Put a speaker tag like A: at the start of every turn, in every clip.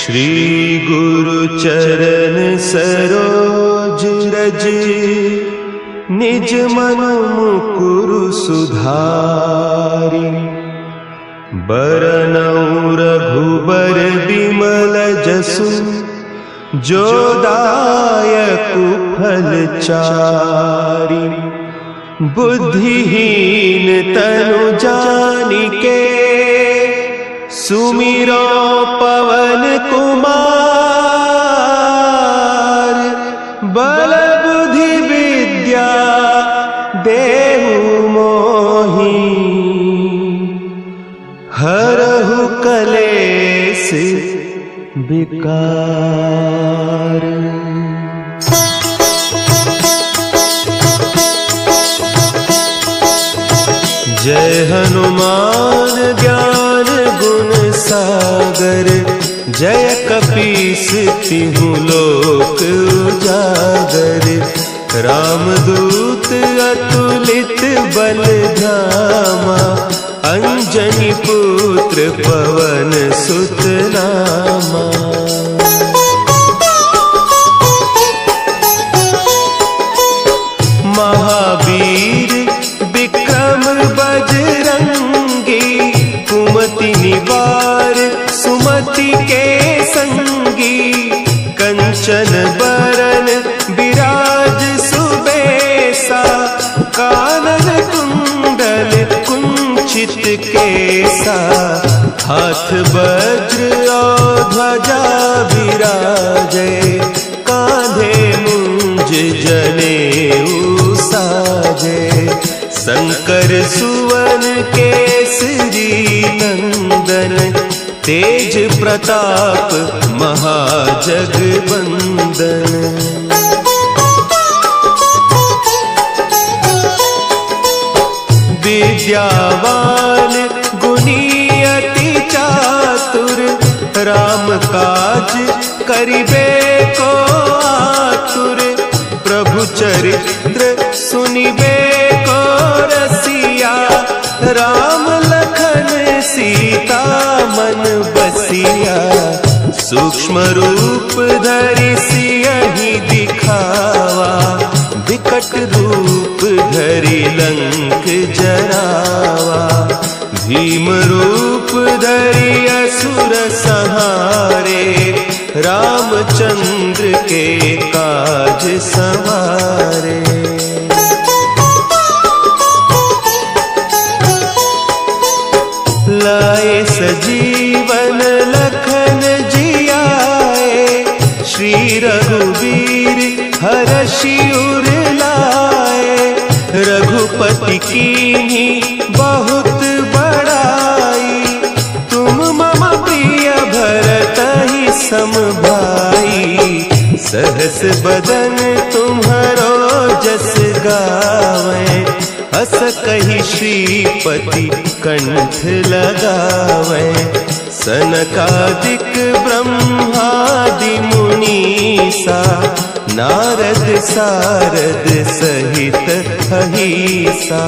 A: श्री गुरु चरण सरोज रज, निज मन मुकुरु सुधारि। बरनउँ रघुबर बिमल जसु, जो दायकु फल चारि। बुद्धिहीन तनु जानिके, सुमिरो पवन कुमार। बल बुद्धि विद्या देहु मोहि, हरहु कलेस विकार। जय हनुमान ज्ञान गुण सागर, जय कपीस तिहु लोक उजागर। रामदूत अतुलित बल धामा, अंजनी पुत्र पवन सुत नामा। महावीर विक्रम बजरंगी, कुमति निवार सुमति के संगी। कंचन बरन विराज सुबेसा, कानन कुंडल कुंचित केसा। हाथ वज्र और ध्वजा विराजे, कांधे मुंज जनेऊ साजे। शंकर सुवन केसरी नंदन, तेज प्रताप महाजगवंदन। विद्यावान गुणी अति चातुर, राम काज करिबे को आतुर। प्रभु चरित्र सुनिबे को रसिया, राम लखन सीता मन बसिया। सूक्ष्म रूप धरि सियहि दिखावा, विकट रूप धरि लंक जरावा। भीम रूप धरि असुर संहारे, रामचंद्र के काज संवारे। लाए सजीवन लखन जियाए, श्री रघुवीर हरषि उर लाए। रघुपति कीन्ही बहुत बड़ाई, तुम मम प्रिय भरतहि सम भाई। सहस बदन तुम्हरो जस गावें, हस कहि श्रीपति कंठ लगावें। सनकादिक ब्रह्मादि मुनीसा, नारद सारद सहित अहीसा।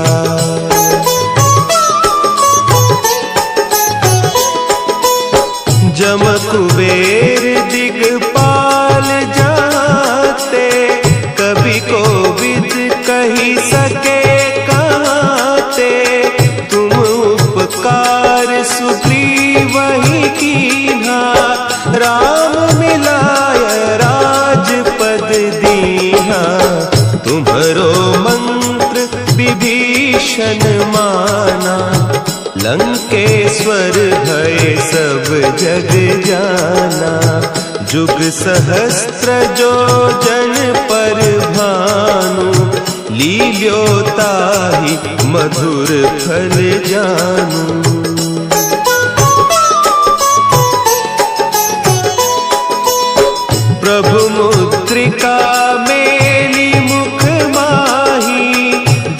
A: जम कुबेर दिगपाल जाते, कवि कोविद कहि सके कहते। तुम उपकार सुग्रीवहि कीन्हा, राम मिलाय राजपद दीन्हा। तुम्हरो मंत्र विभीषण माना, लंकेश्वर भय सब जग जाना। जुग सहस्त्र जो जन पर भानु, लील्यो ताहि मधुर फल जानू। प्रभु मुद्रिका मेली मुख माही,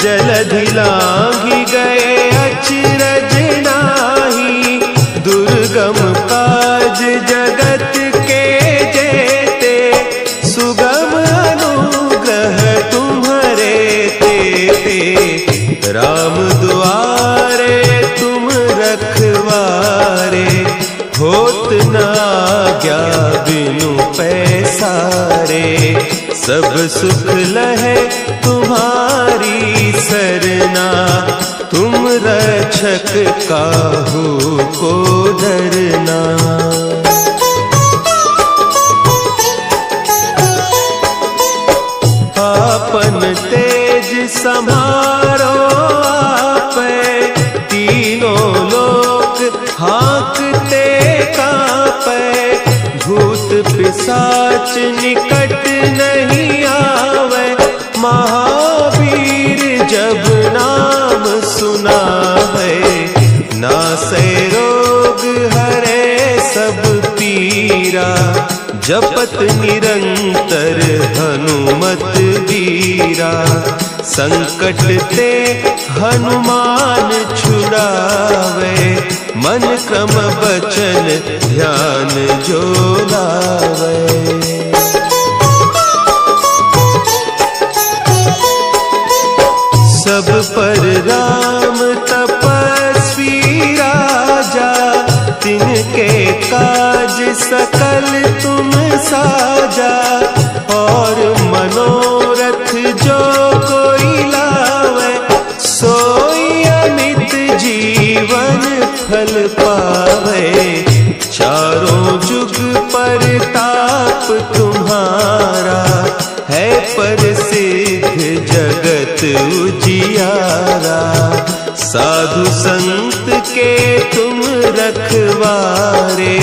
A: जलधि लांघि गए अचरज नाही। दुर्गम काज जगत के जेते, सुगम अनुग्रह तुम्हरे तेते। राम दुआरे तुम होत न आज्ञा बिनु पैसारे। सब सुख लहे तुम्हारी सरना, तुम रक्षक काहू को डरना। आपन तेज समारो आपे, तीनों लोक हाँकते कांपे। भूत पिशाच निकट नहीं आवे, महावीर जब नाम सुनावे। नासे रोग हरे सब पीरा, जपत निरंतर हनुमत वीरा। संकट ते हनुमान छुड़ावे, मन क्रम बचन ध्यान जो लावे। सब पर राम तपस्वी राजा, तिनके काज सकल तुम साजा। और मनोरथ जो कोई लावे, सोई अमित जीवन फल पावे। चारों जुग परताप तुम्हारा, है प्रसिद्ध जगत उजियारा। साधु संत के तुम रखवारे,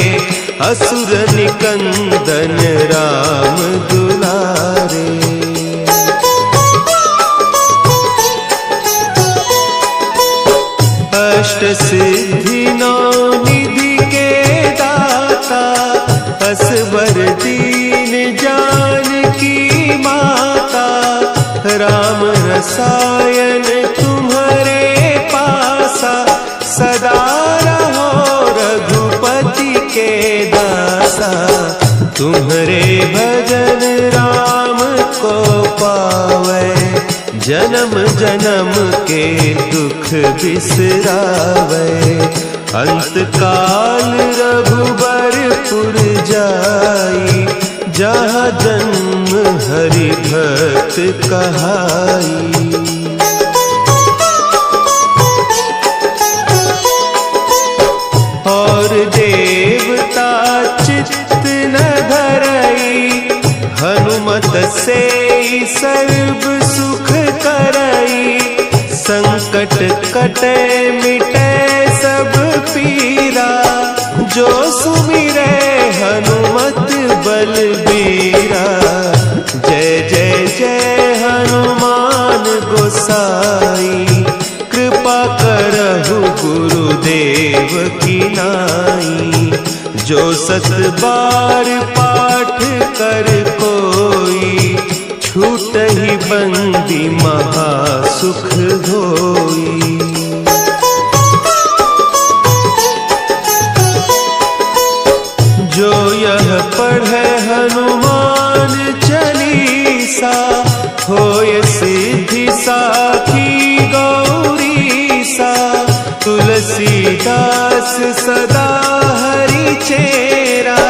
A: असुर निकंदन राम दुलारे। अष्ट सिद्धि नौ निधि के दाता, असवर दीन जानकी माता। राम रसायन तुम्हारे पासा, सदा रहो रघुपति के दासा। तुम्हारे भजन राम को पावे, जन्म जन्म के दुख बिसरावे। अंत काल रघुबरपुर जाई, जहाँ जन्म हरि भक्त कहाई। और देवता चित्त न धरई, हनुमत से सर्व सुख करई। संकट कटे मिटे सब पीरा, जो सुमिरे हनुमत बलबीरा। जय जय जय हनुमान गोसाई, कृपा करहु गुरुदेव की नाई। जो सत बार पाठ कर कोई, छूट ही बंदी महासुख होई। जो यह पढ़े हनुमान चालीसा, होय सिद्धि साखी गौरीसा। तुलसीदास सदा हरि चेरा,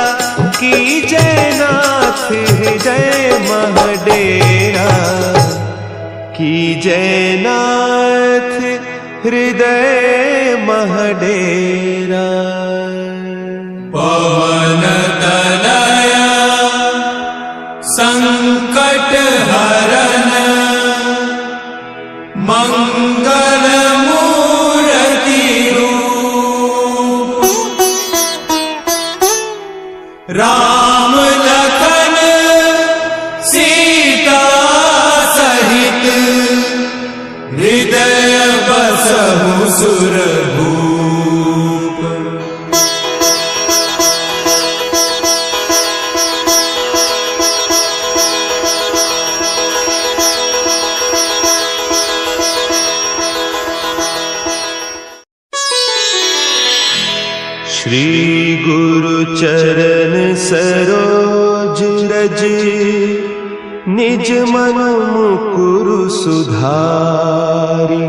A: की जयनाथ हृदय महडेरा। की जयनाथ हृदय महडेरा।
B: पवन तनया संकट हरन, मंगल मूर्ति रूप। राम लखन सीता सहित, हृदय बसहु सुरभूप।
A: श्री गुरु चरण सरोज रज, निज मन मुकुरु सुधारि।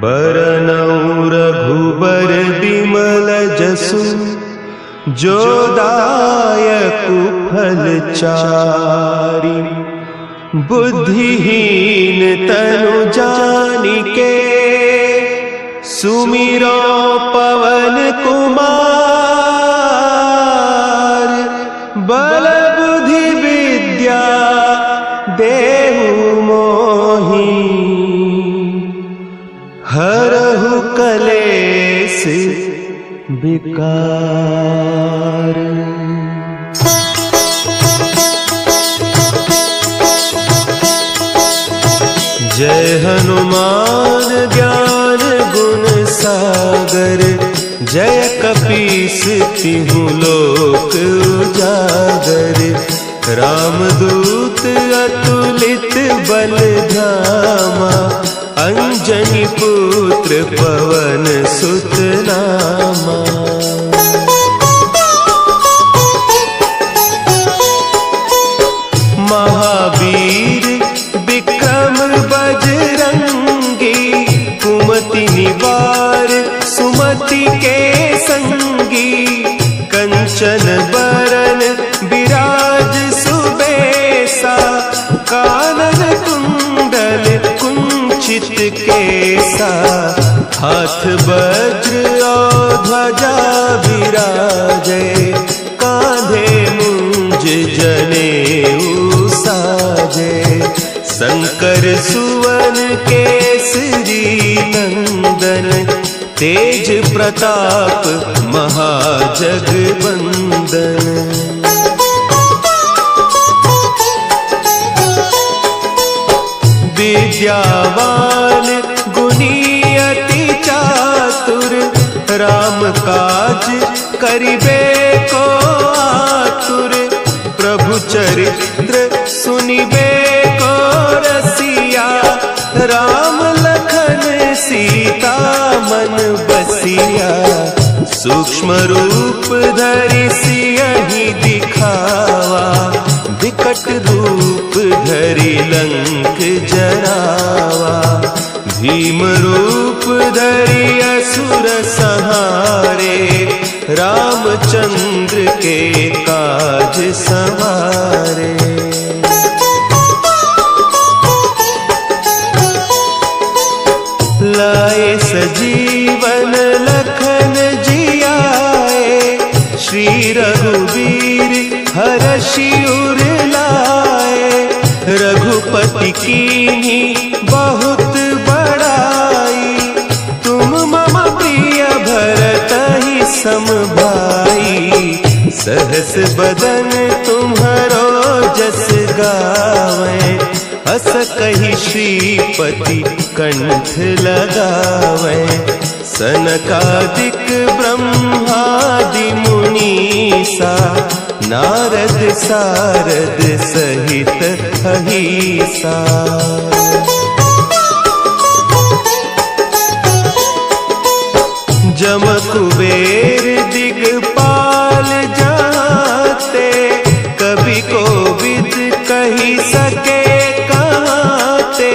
A: बरनउँ रघुबर बिमल जसु, जो दायक फलचारी। बुद्धिहीन तनु जानिके सुमिरो पवन कुमार। बल बुद्धि विद्या देहु मोहि हरहु कलेस विकार। जय हनुमान ज्ञान गुण सागर। जय कपीस तिहु लोक उजागर। रामदूत अतुलित बल धामा। अंजनी पुत्र पवन सुत नामा। महावीर विक्रम बजरंगी। कुमति निवार सुमति के संगी। कंचन बरन विराज सुबेसा। कानन कुंडल कुंचित केसा। हाथ वज्र और ध्वजा विराजे। कांधे मुंज जनेऊ साजे। शंकर सुवन केसरी नंदन। तेज प्रताप महाजगवंदन। विद्यावान गुणी अति चातुर। राम काज करिबे को आतुर। प्रभु चरित्र सुनिबे को रसिया। राम लखन सीता मन बसिया। सूक्ष्म रूप धरि सियहि दिखावा। विकट रूप धरि लंक जरावा। भीम रूप धरि असुर संहारे। रामचंद्र के काज सवारे। लाए सजीवन लखन जियाए। श्री रघुवीर हरषि उर लाए। रघुपति कीन्ही बहुत बड़ाई। तुम मम प्रिय भरतहि सम भाई। सहस बदन तुम्हरो जस गावें। हस कहि श्रीपति कंठ लगावें। सनकादिक ब्रह्मादि मुनीसा। नारद सारद सहित अहीसा। जम कुबेर दिगपाल जाते। कवि कोविद कही सके कहते।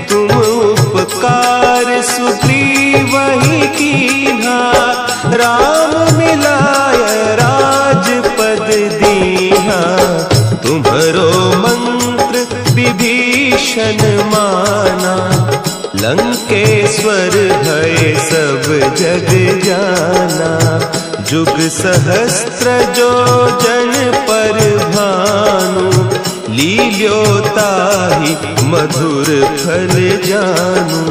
A: तुम उपकार सुग्रीवहि कीन्हा। राम मिलाय राजपद दीन्हा। तुम्हरो मंत्र विभीषण माना। लंकेश्वर भय सब जग जाना। जुग सहस्त्र जो जन पर भानु। लील्योताहि मधुर फल जानू।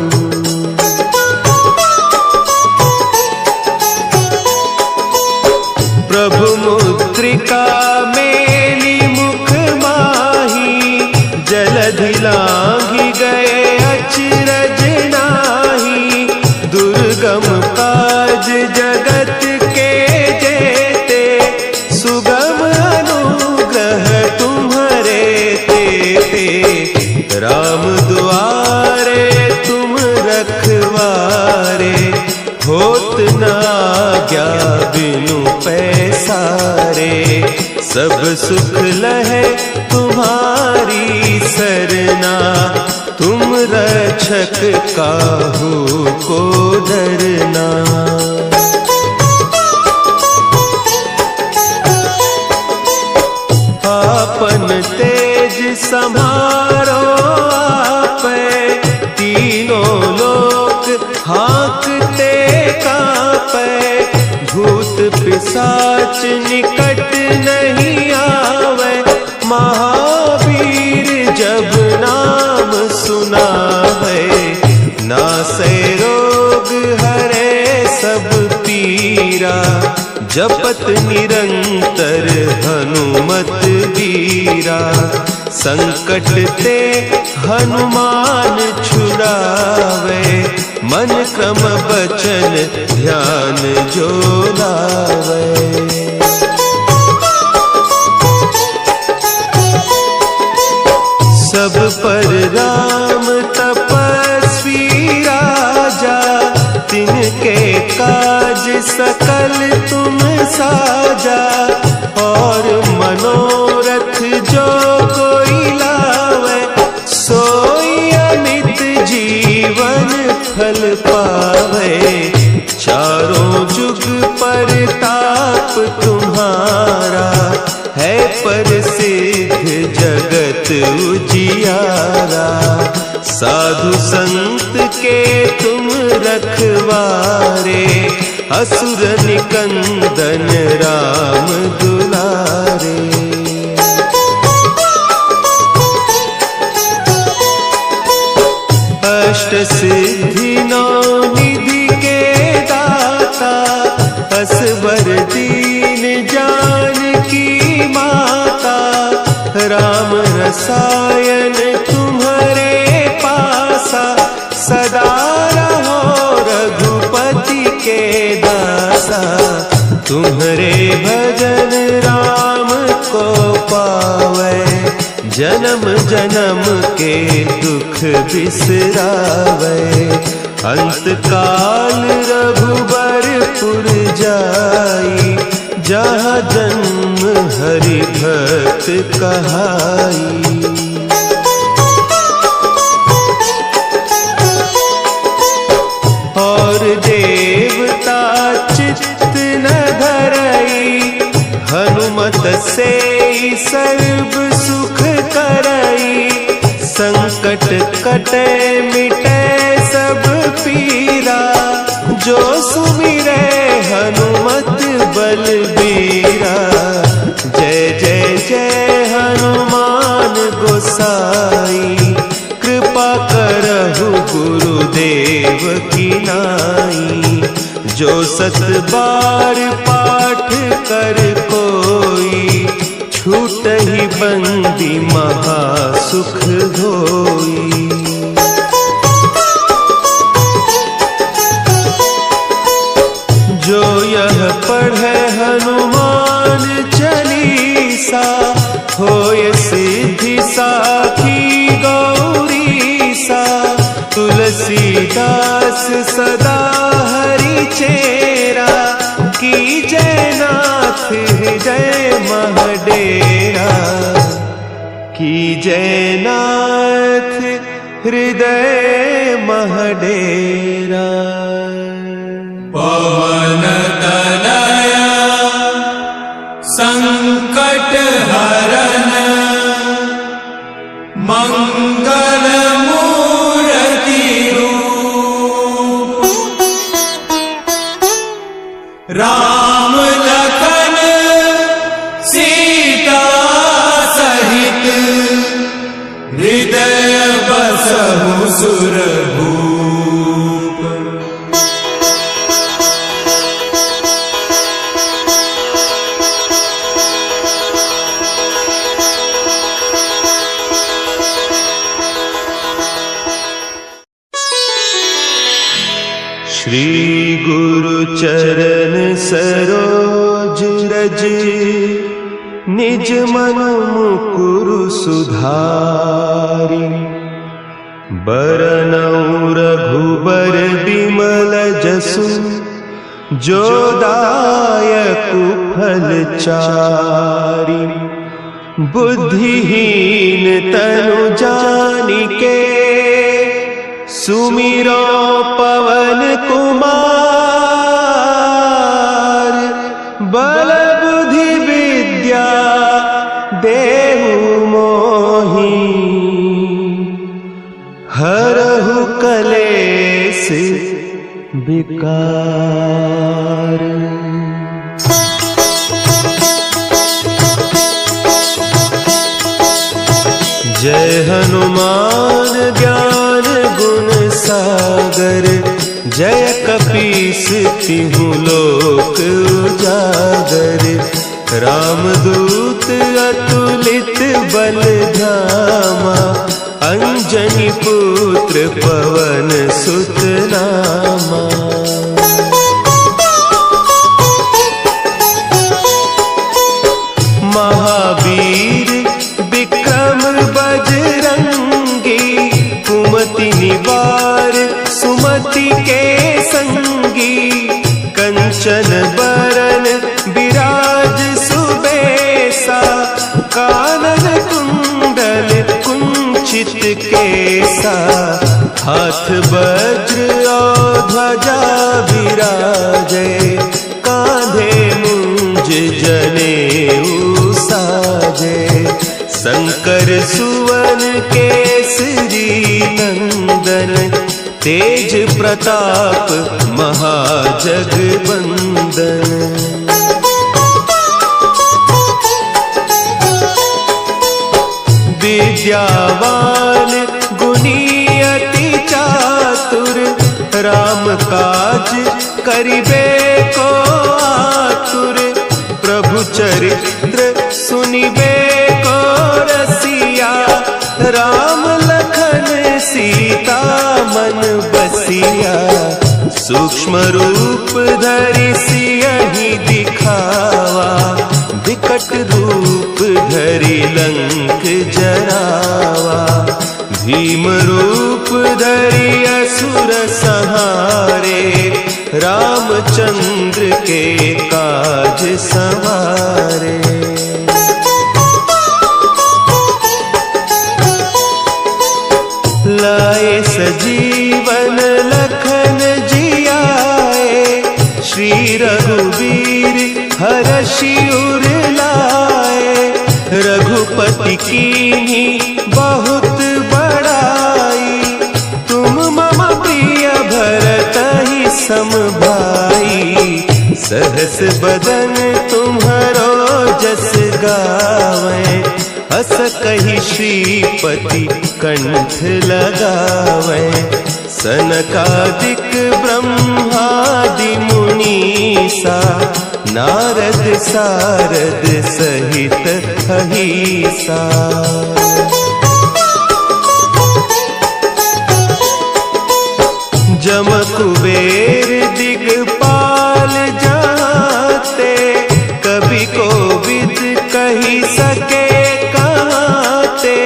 A: प्रभु मुद्रिका मेली मुख माही। जलधि लांघि गए अचरज नाही। दुर्गम काज जगत के जेते। सुगम अनुग्रह तुम्हरे तेते। राम दुआरे तुम रखवारे। होत न आज्ञा बिनु पैसारे। सब सुख लहे तुम्हारी सरना। तुम रक्षक काहू को डरना। भूत पिशाच निकट नहीं आवे, महावीर जब नाम सुनावे। नासै रोग हरे सब पीरा, जपत निरंतर हनुमत बीरा। संकट ते हनुमान छुड़ावे, मन क्रम बचन ध्यान जो लावे। सब पर राम तपस्वी राजा, तिनके काज सकल तुम साजा। और मनोरथ जो कोई लावे, सोई अमित जीवन फल पावे। चारों जुग परताप तुम्हारा, है प्रसिद्ध जगत उजियारा। साधु संत के तुम रखवारे, असुर निकंदन राम दुलारे। अष्ट सिद्धि नौ निधि के दाता, असवर दीन जानकी माता। राम रसायन तुम्हारे पासा, सदा रहो रघुपति के दासा। तुम्हारे भजन राम को पावे, जन्म जन्म के दुख बिसरावे। अंत काल रघुबरपुर जाई, जहाँ जन्म हरि भक्त कहाई। और देवता चित्त न धरई, हनुमत से सर्व सुख करई। संकट कटे मिटे सब पीरा, जो सुमिरे हनुमत बलबीरा। जय जय जय हनुमान गोसाई, कृपा करहु गुरुदेव की नाई। जो सत बार पाठ कर कोई, छूट ही बंदी महासुख होई। जो यह पढ़े हनुमान चालीसा, होय सिद्धि साखी गौरीसा। तुलसीदास सदा हरि चेरा, की जय नाथ हृदय महडेरा। की जय नाथ हृदय महडेरा।
B: पवन तनया संकट हरन, मंगल मूर्ति रूप। राम लखन सीता सहित, हृदय बसहु सुरभूप।
A: श्री गुरु चरण सरोज रज, निज मन मुकुरु सुधारि। बरनउँ रघुबर बिमल जसु, जो दायकु फल चारि। बुद्धिहीन तनु जानिके, सुमिरो पवन कुमार। बल बुद्धि विद्या देहु मोहि, हरहु कलेस विकार। जय हनुमान ज्ञान गुण सागर, जय कपीस तिहु लोक उजागर। रामदूत अतुलित बल धामा, अंजनी पुत्र पवन सुत नामा। महावीर विक्रम बजरंगी, कुमति निवार सुमति के संगी। कंचन बरन विराज सुबेसा, कानन कुंडल कुंचित केसा। हाथ वज्र और ध्वजा विराजे, कांधे मुंज जनेऊ साजे। शंकर सुवन केसरी नंदन, तेज प्रताप महाजगबंदन। विद्यावान गुणी अति चातुर, राम काज करिबे को आतुर। प्रभु चरित्र सुनिबे को रसिया, राम लखन सीता मन बसिया। सूक्ष्म रूप धरि सियहि दिखावा, विकट रूप धरि लंक जरावा। भीम रूप धरि असुर संहारे, रामचंद्र के काज संवारे। लाए सजीवन लखन जियाए, श्री रघुवीर हरषि उर लाए। रघुपति कीन्ही बहुत बड़ाई, तुम मम प्रिय भरतहि सम भाई। सहस बदन तुम्हरो जस गावें, हस कहि श्रीपति कंठ लगावें। सनकादिक ब्रह्मादि मुनीसा, नारद सारद सहित अहीसा। जम कुबेर दिगपाल जाते, कवि कोविद कही सके कहते।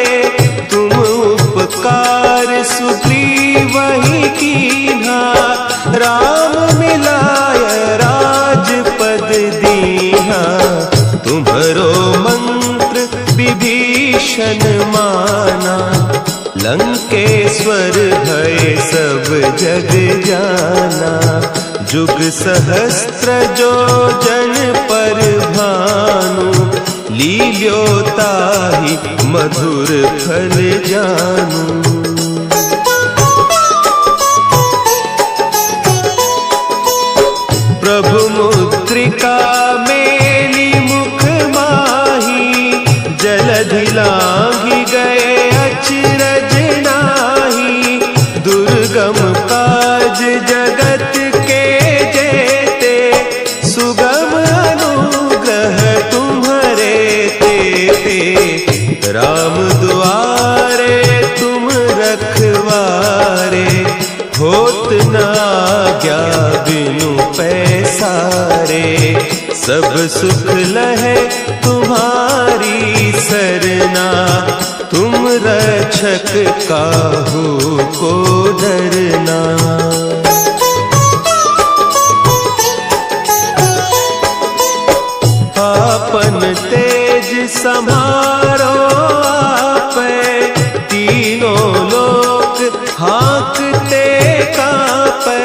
A: तुम उपकार सुग्रीवहि कीन्हा, राम मिलाय राजपद दीन्हा। तुम्हरो मंत्र विभीषण माना, लंकेश्वर भय सब जग जाना। जुग सहस्त्र जो जन पर भानु, लील्योताहि मधुर फल जानू। प्रभु मुद्रिका मेली मुख माही, जलधि लांघि गए अचरज नाही। दुर्गम काज जगत के जेते, सुगम अनुग्रह तुम्हरे तेते। राम दुआरे तुम रखवारे, होत न आज्ञा बिनु पैसारे। सब सुख लहे तुम्हारी सरना, तुम रक्षक काहू को डरना। आपन तेज समारो आपे, तीनों लोक हाँकते कापे।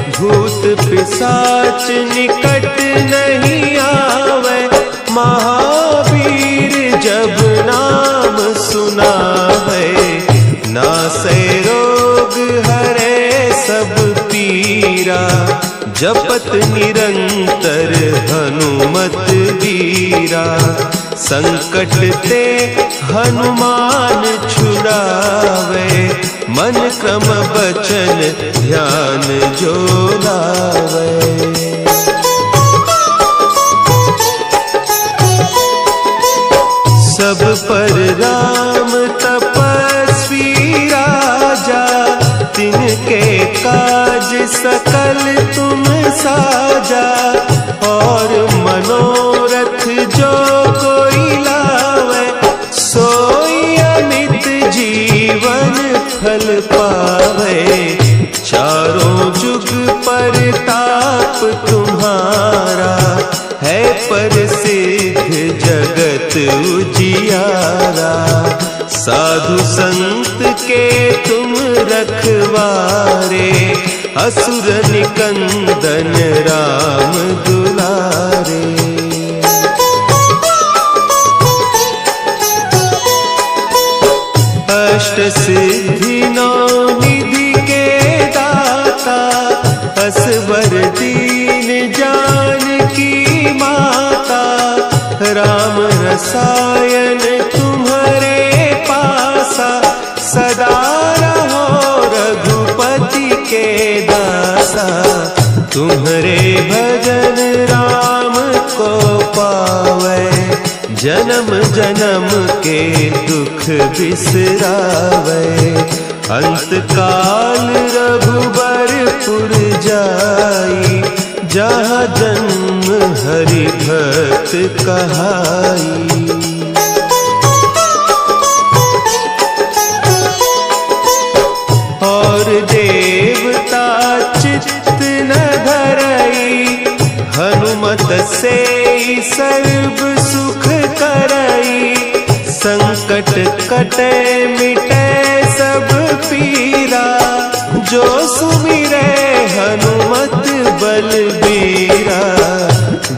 A: भूत पिशाच निकट नहीं आवे, महावीर जब नाम सुनावे। नासै रोग हरे सब पीरा, जपत निरंतर हनुमत वीरा। संकट ते हनुमान छुड़ावे, मन क्रम बचन ध्यान जो लावे। सब पर राम तपस्वी राजा, तिनके काज सकल तुम साजा। और मनोरथ जो कोई लावे, सोई अमित जीवन फल पावे। चारों जुग परताप तुम्हारा, है प्रसिद्ध जगत उजियारा। साधु संत के तुम रखवारे, असुर निकंदन राम दुलारे। अष्ट सिद्धि नौ निधि के दाता, असवर दीन जानकी माता। राम रसायन तुम्हारे पासा, सदा रहो रघुपति के दासा। तुम्हारे भजन राम को पावे, जन्म जन्म के दुख बिसरावे। अंत काल रघुबरपुर जाई, जहाँ जन्म हरि भक्त कहाई। और देवता चित्त न धरई, हनुमत से सर्व सुख करई। संकट कटे मिटे सब पीरा, जो सुमिरे हनुमत बलबीरा।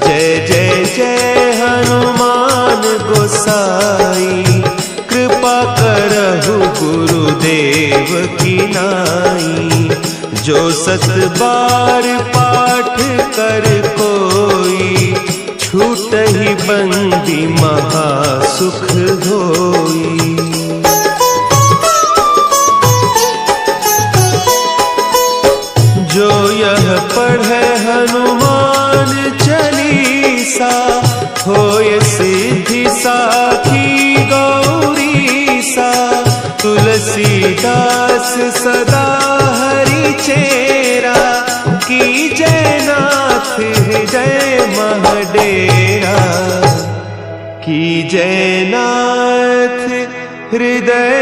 A: जय जय जय हनुमान गोसाई, कृपा करहु गुरुदेव की नाई। जो सत बार पाठ कर कोई, छूटहि बंदी महासुख होई। जो यह पढ़े हनुमान चालीसा, होय सिद्धि साखी गौरीसा। तुलसीदास सदा हरि चेरा, की जयनाथ हृदय महडेरा। की जयनाथ हृदय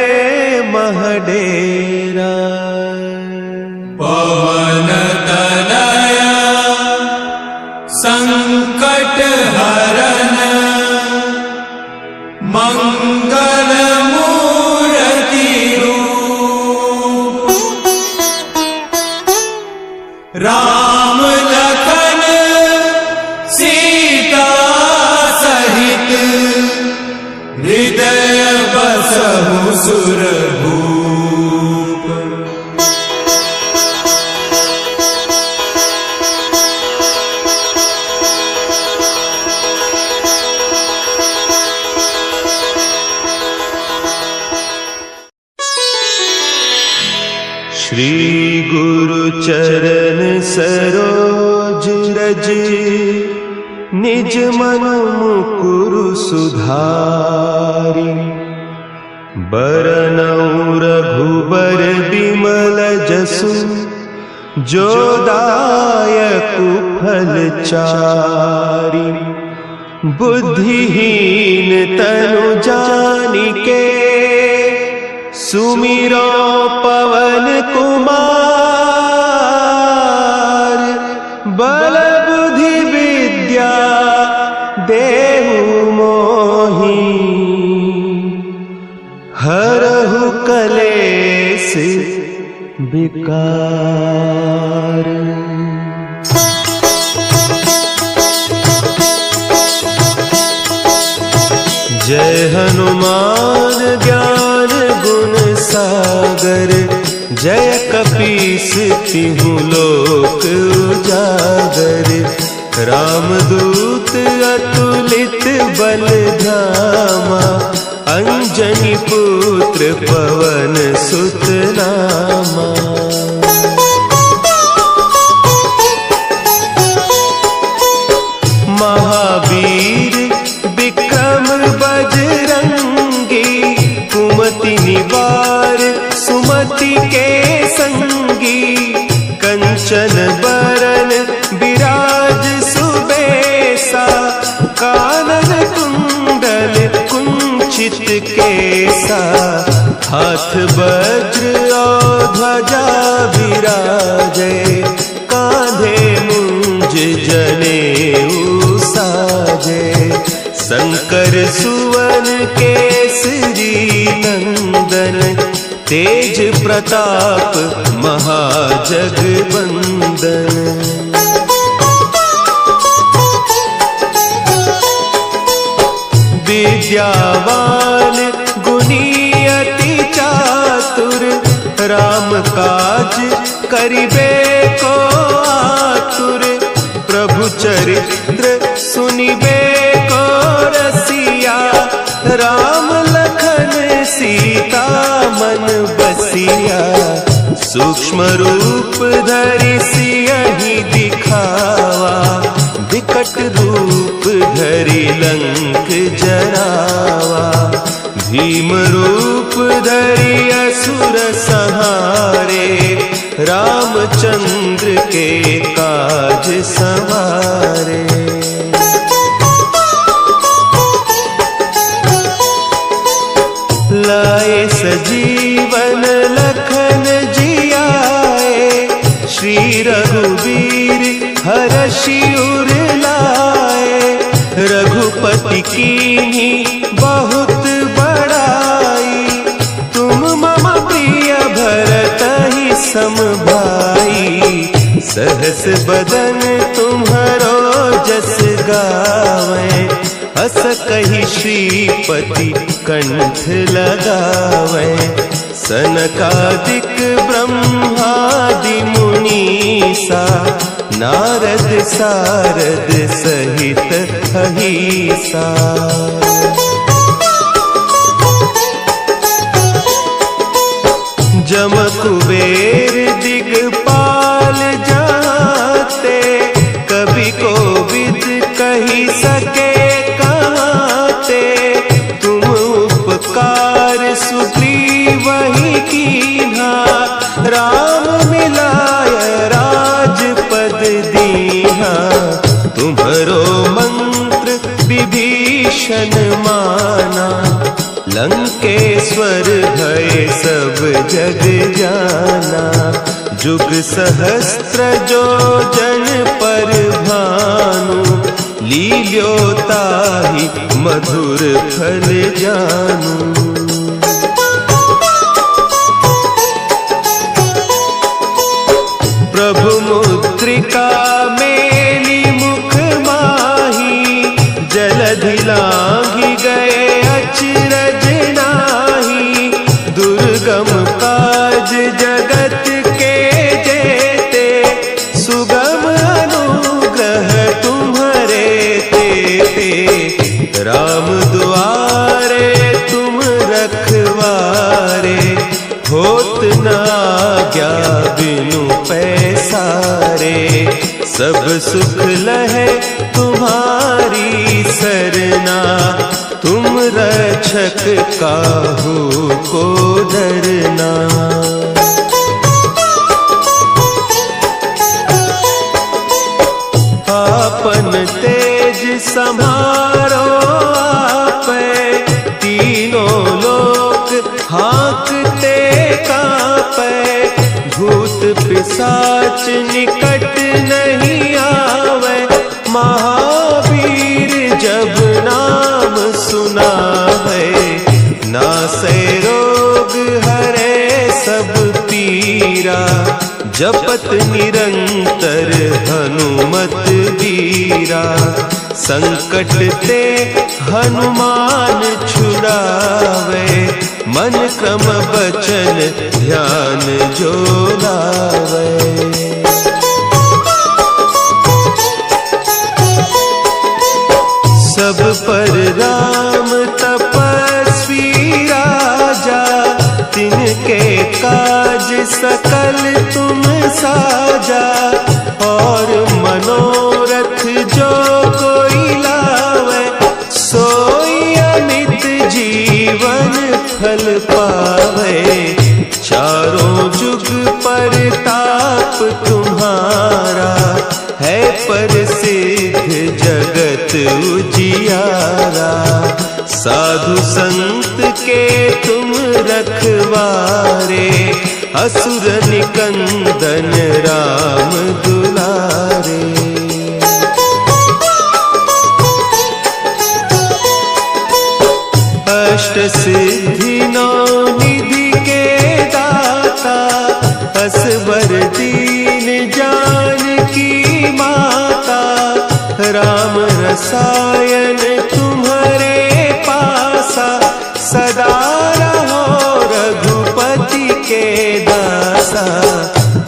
A: महडेरा।
B: पवन तनया संकट हरन, मंगल मूर्ति रूप। राम लखन सीता सहित, हृदय बसहु सुरभूप।
A: श्री गुरु चरण सरोज रज, निज मन मुकुरु सुधारि। बरनउँ रघुबर बिमल जसु, जो दायकु फल चारि। बुद्धिहीन तनु जानिके, सुमिरो पवन कुमार। बल बुद्धि विद्या देहु मोहि, हरहु कलेस विकार। जय हनुमान ज्ञान गुण सागर, जय कपीस तिहु लोक उजागर। रामदूत अतुलित बल धामा, अंजनी पुत्र पवन सुत नामा। महावीर विक्रम बजरंगी, कुमति निवार सुमति के संगी। कंचन बरन विराज सुबेसा, कानन कुंडल कुंचित केसा। हाथ वज्र और ध्वजा विराजे, कांधे मुंज जनेऊ साजे। शंकर सुवन केसरी नंदन, तेज प्रताप महाजगवंदन। विद्यावान गुणी अति चातुर, राम काज करिबे को आतुर। प्रभु चरित्र सुनिबे को रसिया, राम लखन सीता मन बसिया। सूक्ष्म रूप धरि सियहि दिखावा, विकट रूप धरि लंक जरावा। भीम रूप धरि असुर संहारे, रामचंद्र के काज संवारे। लाए सजीवन लखन जियाए, श्री रघुवीर हरषि उर लाए। रघुपति कीन्ही बहुत बड़ाई, तुम मम प्रिय भरतहि सम भाई। सहस बदन तुम्हरो जस गावें, हस कहि श्रीपति कंठ लगावें। सनकादिक ब्रह्मादि मुनीसा, नारद सारद सहित अहीसा। जम कुबेर दिगपाल जाते, कवि कोविद कही सके कहते। तुम उपकार सुग्रीवहि कीन्हा, राम मिलाय राजपद दीन्हा। तुम्हरो मंत्र विभीषण माना, लंकेश्वर भय सब जग जाना। जुग सहस्त्र जो जन पर भानु, लील्योताहि मधुर फल जानू। प्रभु मुद्रिका मेली मुख माही, जलधि लांघि गए अचरज नाही। दुर्गम काज जगत के जेते, सुगम अनुग्रह तुम्हरे तेते। राम दुआरे तुम रखवारे, होत न आज्ञा बिनु पैसारे। सब सुख लहे तुम्हारी सरना, तुम रक्षक काहू को डरना। आपन तेज समारो आपै, तीनों लोक हाँकते कांपै। भूत पिशाच निकट नहीं आवे, महावीर जब नाम सुना है। नासै रोग हरे सब पीरा, जपत निरंतर हनुमत वीरा। संकट ते हनुमान छुड़ावे, मन क्रम बचन ध्यान जो लावे। पर राम तपस्वी राजा, तिनके काज सकल तुम साजा। और मनोरथ जो कोई लावे, सोई अमित जीवन फल पावे। चारों जुग पर ताप तुम्हारा, है प्रसिद्ध जगत उजियारा। साधु संत के तुम रखवारे, असुर निकंदन राम दुलारे। अष्ट सिद्धि नौ निधि के दाता, असवर दीन जानकी माता। राम रसायन तुम्हारे पासा, सदा रहो रघुपति के दासा।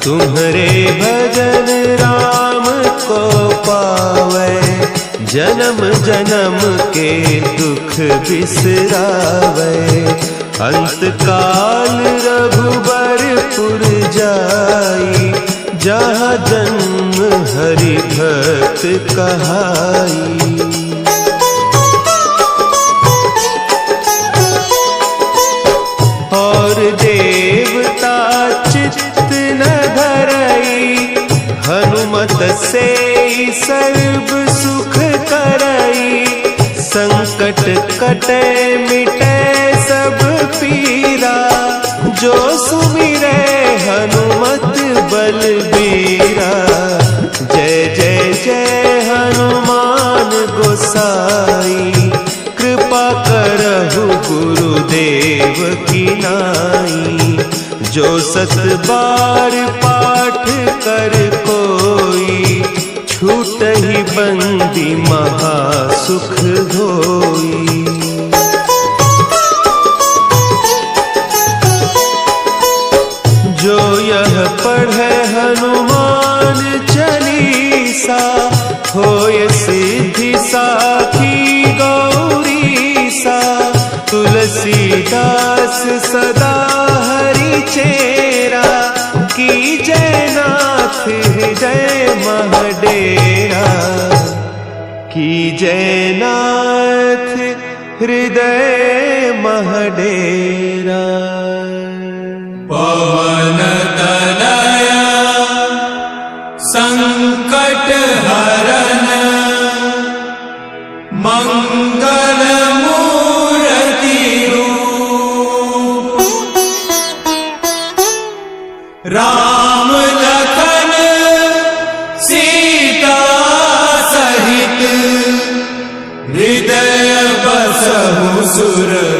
A: तुम्हारे भजन राम को पावे, जन्म जन्म के दुख बिसरावे। अंत काल रघुबरपुर जाई, जहाँ जन्म हरि भक्त कहाई। और देवता चित्त न धरई, हनुमत से सर्व सुख करई। संकट कटे मिटे सब पीरा, जो सुमिरे हनुमत बलबीरा। जय जय जय हनुमान गोसाई, कृपा करहु गुरुदेव की नाई। जो सत बार पाठ कर कोई, छूटहि बंदी महासुख होई। जो यह पढ़े हनुमान चालीसा, होय सिद्धि साखी गौरीसा। तुलसीदास सदा हरि चेरा, की जयनाथ हृदय महडेरा। की जयनाथ हृदय महडेरा।
B: पवन तनया संकट हरन, मंगल मूर्ति रूप। राम लखन सीता सहित, हृदय बसहु सुर